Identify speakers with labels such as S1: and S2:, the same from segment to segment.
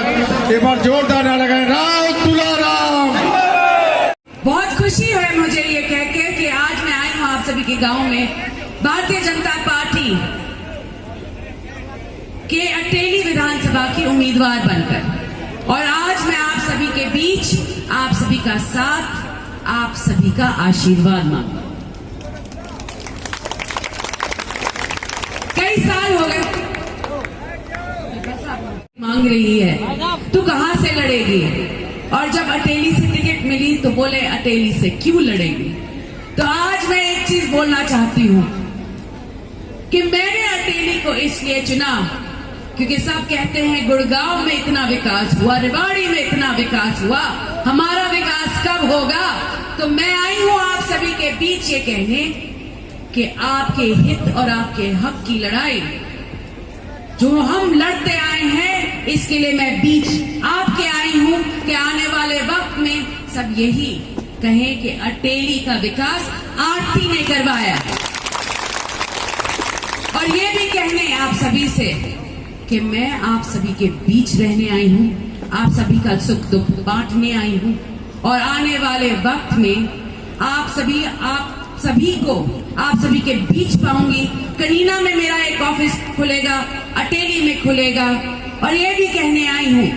S1: स्वागत। एक बार जोरदार नारा लगाएं, राव तुलाराम।
S2: बहुत खुशी है मुझे ये कह के कि आज मैं आई हूँ आप सभी के गांव में भारतीय जनता पार्टी के अटेली विधानसभा की उम्मीदवार बनकर, और आज मैं आप सभी के बीच आप सभी का साथ, आप सभी का आशीर्वाद मांगू। कई साल हो गए मांग रही है तू कहां से लड़ेगी, और जब अटेली से टिकट मिली तो बोले अटेली से क्यों लड़ेगी। तो आज मैं एक चीज बोलना चाहती हूं कि मैंने अटेली को इसलिए चुना क्योंकि सब कहते हैं गुड़गांव में इतना विकास हुआ, रेवाड़ी में इतना विकास हुआ, हमारा विकास कब होगा। तो मैं आई हूं आप सभी के बीच ये कहने कि आपके हित और आपके हक की लड़ाई जो हम लड़ते आए हैं, इसके लिए मैं बीच आपके आई हूं कि आने वाले वक्त में सब यही कहें कि अटेली का विकास आरती ने करवाया, और ये भी कहने आप सभी से कि मैं आप सभी के बीच रहने आई हूं, आप सभी का सुख दुख बांटने आई हूं, और आने वाले वक्त में आप सभी के बीच पाऊंगी। कनीना में मेरा एक ऑफिस खुलेगा, अटेली में खुलेगा, और ये भी कहने आई हूं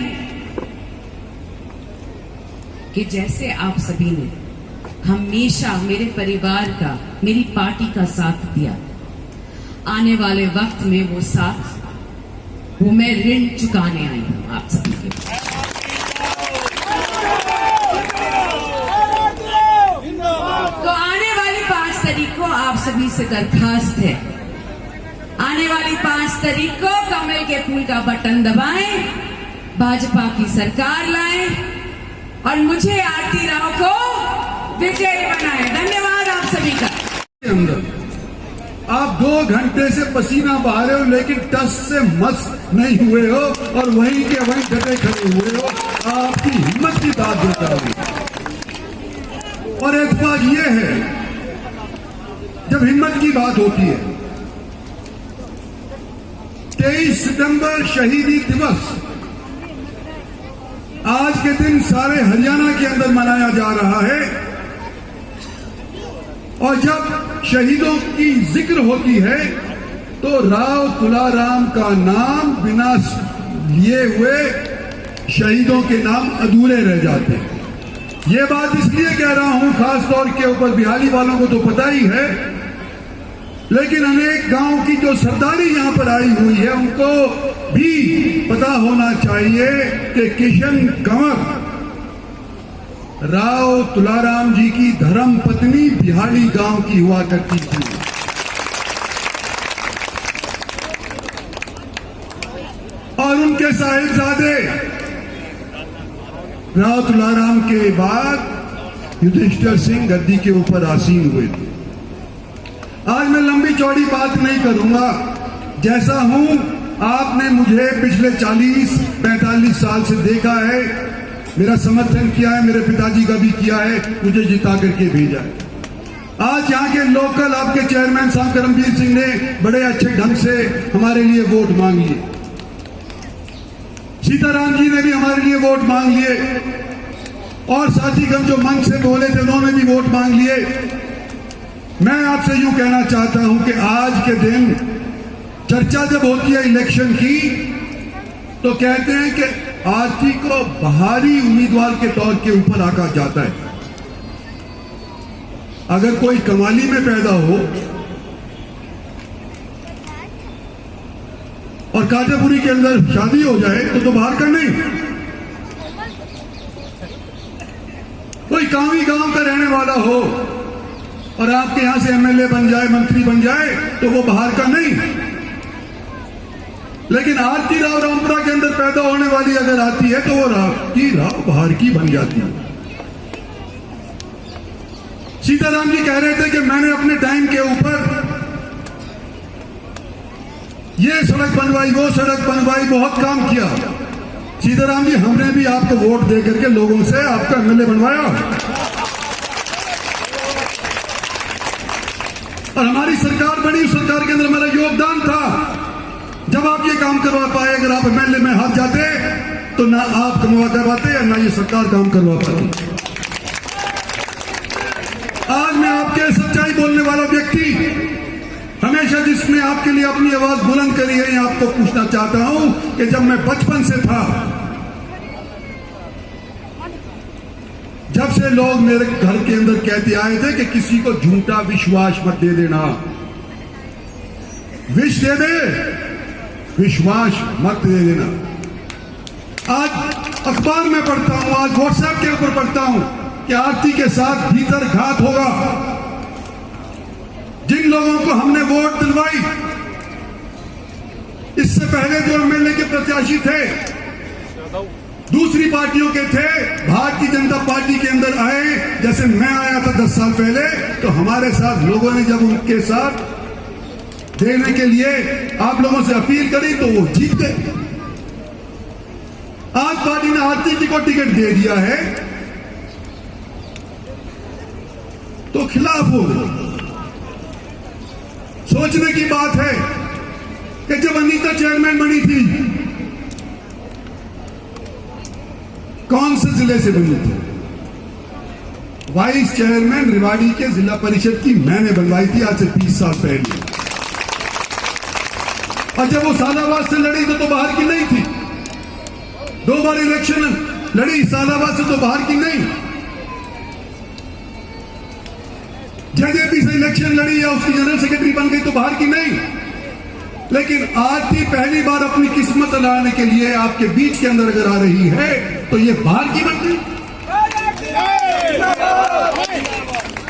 S2: कि जैसे आप सभी ने हमेशा मेरे परिवार का, मेरी पार्टी का साथ दिया, आने वाले वक्त में वो साथ, वो मैं ऋण चुकाने आई हूं आप सभी के। तो आने वाली 5 तारीख को आप सभी से दरखास्त है, आने वाली 5 तारीख को कमल के फूल का बटन दबाएं, भाजपा की सरकार लाएं, और मुझे आरती राव को विजयी बनाएं। धन्यवाद आप सभी का।
S3: आप 2 घंटे से पसीना बहा रहे हो लेकिन टस से मस नहीं हुए हो, और वहीं के वहीं डटे खड़े हुए हो। आपकी हिम्मत की बात बता रही। और इत्तेफाक ये है, जब हिम्मत की बात होती है, 23 सितंबर शहीदी दिवस आज के दिन सारे हरियाणा के अंदर मनाया जा रहा है, और जब शहीदों की जिक्र होती है तो राव तुलाराम का नाम बिना लिए हुए शहीदों के नाम अधूरे रह जाते हैं। ये बात इसलिए कह रहा हूं, खास तौर के ऊपर बिहारी वालों को तो पता ही है, लेकिन अनेक गांव की जो सरदारी यहां पर आई हुई है उनको भी पता होना चाहिए कि किशन कंवर राव तुलाराम जी की धर्म पत्नी बिहाड़ी गांव की हुआ करती थी। और उनके साहिबजादे राव तुलाराम के बाद युधिष्ठिर सिंह गद्दी के ऊपर आसीन हुए थे। आज मैं लंबी चौड़ी बात नहीं करूंगा, जैसा हूं आपने मुझे पिछले 40-45 साल से देखा है, मेरा समर्थन किया है, मेरे पिताजी का भी किया है, मुझे जिता करके भेजा है। आज यहाँ के लोकल आपके चेयरमैन साहब करमवीर सिंह ने बड़े अच्छे ढंग से हमारे लिए वोट मांग लिए, सीताराम जी ने भी हमारे लिए वोट मांग लिए, और साथीगण जो मंच से बोले थे उन्होंने भी वोट मांग लिए। मैं आपसे यूं कहना चाहता हूं कि आज के दिन चर्चा जब होती है इलेक्शन की तो कहते हैं कि आरती को बाहरी उम्मीदवार के तौर के ऊपर आका जाता है। अगर कोई कमाली में पैदा हो और कांटापुरी के अंदर शादी हो जाए तो बाहर का नहीं, कोई कावी गांव का रहने वाला हो और आपके यहां से एमएलए बन जाए, मंत्री बन जाए, तो वो बाहर का नहीं। लेकिन आरती राव रामपुरा के अंदर पैदा होने वाली अगर आती है तो वो आरती राव बाहर की बन जाती है। सीताराम जी कह रहे थे कि मैंने अपने टाइम के ऊपर ये सड़क बनवाई, वो सड़क बनवाई, बहुत काम किया। सीताराम जी, हमने भी आपको वोट दे करके लोगों से आपका एमएलए बनवाया, और हमारी सरकार बनी, उस सरकार के अंदर हमारा योगदान था। जब आप ये काम करवा पाए, अगर आप एमएलए में हाथ जाते तो ना आप कमवा करवाते या ना ये सरकार काम करवा पाती। आज मैं आपके सच्चाई बोलने वाला व्यक्ति, हमेशा जिसने आपके लिए अपनी आवाज बुलंद करी है, आपको पूछना चाहता हूं कि जब मैं बचपन से था, जब से लोग मेरे घर के अंदर कहते आए थे कि किसी को झूठा विश्वास मत दे देना, विष दे दे, विश्वास मत दे देना। आज अखबार में पढ़ता हूं, आज व्हाट्सएप के ऊपर पढ़ता हूं कि आरती के साथ भीतर घात होगा। जिन लोगों को हमने वोट दिलवाई, इससे पहले जो एमएलए के प्रत्याशी थे दूसरी पार्टियों के थे, भारतीय जनता पार्टी के अंदर आए, जैसे मैं आया था 10 साल पहले, तो हमारे साथ लोगों ने जब उनके साथ देने के लिए आप लोगों से अपील करी तो वो जीत गए। आज पार्टी ने आरती जी को टिकट दे दिया है तो खिलाफ हो गए। सोचने की बात है कि जब अनीता चेयरमैन बनी थी, कौन से जिले से बनी थी? वाइस चेयरमैन रेवाड़ी के जिला परिषद की मैंने बनवाई थी आज से 20 साल पहले। और जब वो सालाबाद से लड़ी तो बाहर की नहीं थी। 2 बार इलेक्शन लड़ी सालाबाद से, तो बाहर की नहीं। जेजेपी से इलेक्शन लड़ी या उसकी जनरल सेक्रेटरी बन गई तो बाहर की नहीं। लेकिन आरती पहली बार अपनी किस्मत लाने के लिए आपके बीच के अंदर अगर आ रही है तो ये बाहर की बन गई।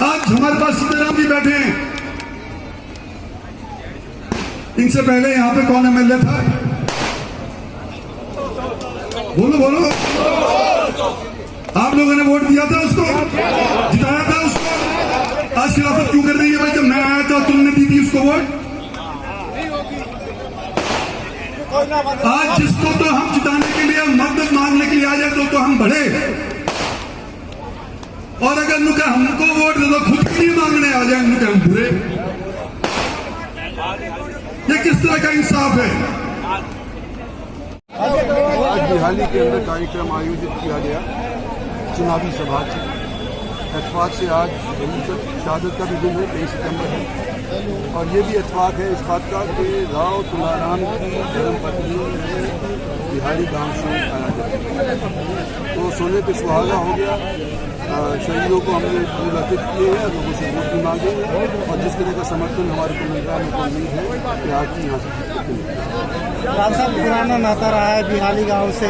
S3: आज हमारे पास सीताराम जी बैठे हैं, इनसे पहले यहां पे कौन एमएलए था? बोलो बोलो। आप लोगों ने वोट दिया था उसको, जिताया था उसको। आज खिलाफत क्यों कर रही है भाई? जब मैं आया था तुमने दी थी उसको वोट। आज जिसको तो हम जिताने के लिए मदद मांगने के लिए आ जाए तो हम बढ़े, और अगर नुका हमको वोट दे दो खुद के लिए मांगने आ जाए नुका हम बुरे। ये किस तरह का इंसाफ है?
S4: आज दिहाली के अंदर कार्यक्रम आयोजित किया गया, चुनावी सभा थी। इत्तेफाक से आज शहादत का भी दिन है, 23 सितंबर है। और ये भी इत्तेफाक है इस बात का कि राव तुलाराम की धर्मपत्नी बिहारी गांव से आया जाता, तो सोने पे सुहागा हो गया। शहीदों को हमने फूल अर्पित किए हैं, लोगों से वोट भी मांगे हैं, और जिस तरह का समर्थन हमारे को मिल रहा है, मुझे उम्मीद है कि आज की यहाँ से
S5: राव साहब पुराना नाता रहा है बिहाली गांव से।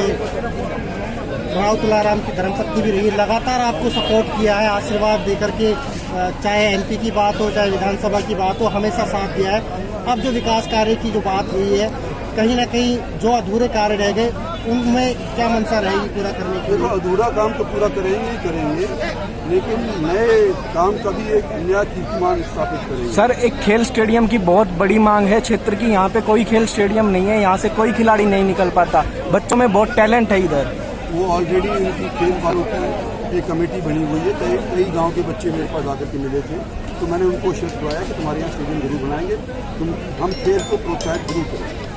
S5: राव तुलाराम की धर्मपत्नी भी रही, लगातार आपको सपोर्ट किया है, आशीर्वाद देकर के, चाहे एमपी की बात हो चाहे विधानसभा की बात हो, हमेशा साथ दिया है। अब जो विकास कार्य की जो बात हुई है, कहीं ना कहीं जो अधूरे कार्य रह गए उनमें क्या मंशा रहेगी पूरा करने की?
S4: देखो, अधूरा काम तो पूरा करेंगे ही करेंगे, लेकिन नए काम का भी एक नया कीर्तिमान स्थापित करेंगे।
S6: सर, एक खेल स्टेडियम की बहुत बड़ी मांग है क्षेत्र की। यहाँ पे कोई खेल स्टेडियम नहीं है, यहाँ से कोई खिलाड़ी नहीं निकल पाता। बच्चों में बहुत टैलेंट है इधर।
S4: वो ऑलरेडी इनकी खेल वालों की एक कमेटी बनी हुई है। कई गांव के बच्चे मेरे पास आकर के मिले थे, तो मैंने उनको शिफ्ट करवाया कि तुम्हारे यहाँ स्टेडियम जरूर बनाएंगे, हम खेल को प्रोत्साहित जरूर करेंगे।